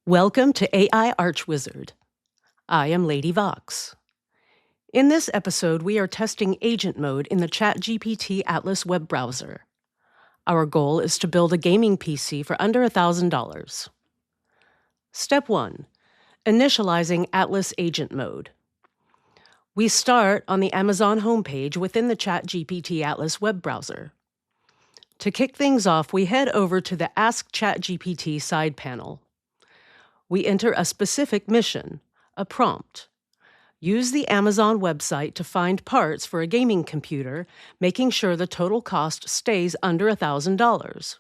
Welcome to AI Arch Wizard. I am Lady Vox. In this episode, we are testing agent mode in the ChatGPT Atlas web browser. Our goal is to build a gaming PC for under $1,000. Step 1. Initializing Atlas agent mode. We start on the Amazon homepage within the ChatGPT Atlas web browser. To kick things off, we head over to the Ask ChatGPT side panel. We enter a specific mission, a prompt. Use the Amazon website to find parts for a gaming computer, making sure the total cost stays under $1,000.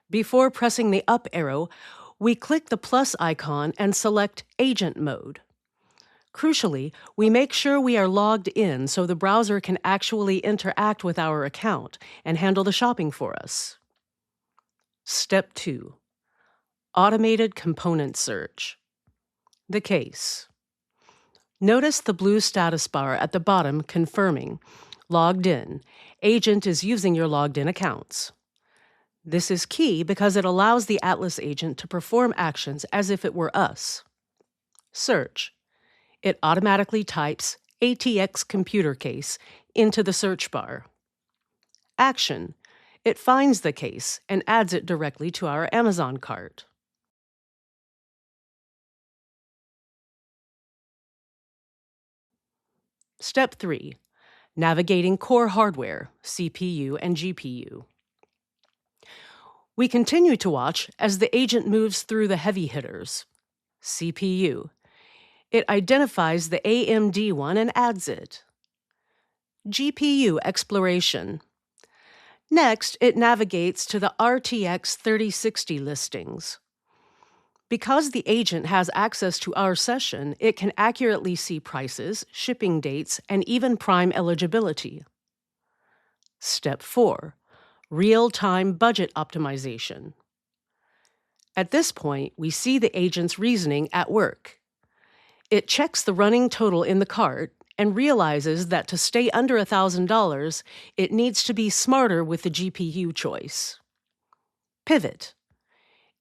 Before pressing the up arrow, we click the plus icon and select Agent Mode. Crucially, we make sure we are logged in so the browser can actually interact with our account and handle the shopping for us. Step 2. Automated Component Search. The case. Notice the blue status bar at the bottom confirming, logged in. Agent is using your logged in accounts. This is key because it allows the Atlas agent to perform actions as if it were us. Search. It automatically types ATX computer case into the search bar. Action. It finds the case and adds it directly to our Amazon cart. Step 3. Navigating core hardware, CPU and GPU. We continue to watch as the agent moves through the heavy hitters. CPU. It identifies the AMD one and adds it. GPU exploration. Next, it navigates to the RTX 3060 listings. Because the agent has access to our session, it can accurately see prices, shipping dates, and even Prime eligibility. Step 4. Real-time budget optimization. At this point, we see the agent's reasoning at work. It checks the running total in the cart and realizes that to stay under $1,000, it needs to be smarter with the GPU choice. Pivot.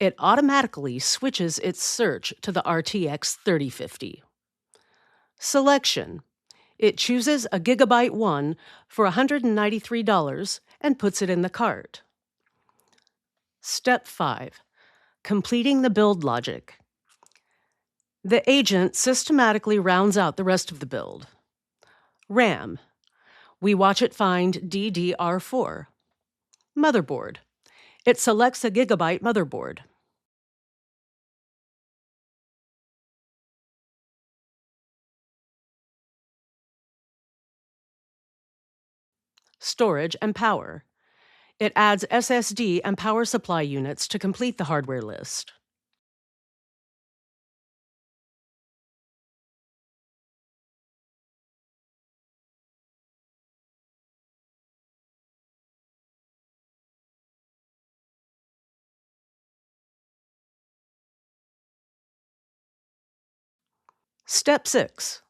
It automatically switches its search to the RTX 3050. Selection. It chooses a Gigabyte 1 for $193 and puts it in the cart. Step 5. Completing the build logic. The agent systematically rounds out the rest of the build. RAM. We watch it find DDR4. Motherboard. It selects a Gigabyte motherboard. Storage and power. It adds SSD and power supply units to complete the hardware list. Step 6.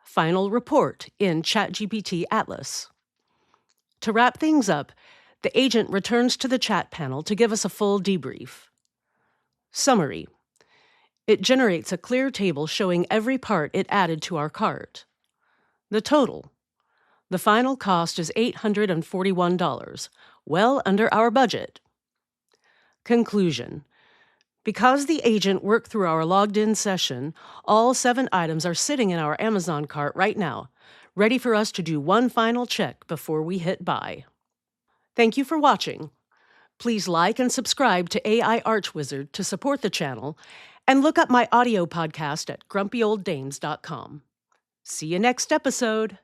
Final report in ChatGPT Atlas. To wrap things up, the agent returns to the chat panel to give us a full debrief. Summary. It generates a clear table showing every part it added to our cart. The total. The final cost is $841, well under our budget. Conclusion. Because the agent worked through our logged-in session, all 7 items are sitting in our Amazon cart right now, ready for us to do one final check before we hit buy. Thank you for watching. Please like and subscribe to AI Arch Wizard to support the channel, and look up my audio podcast at grumpyolddames.com. See you next episode.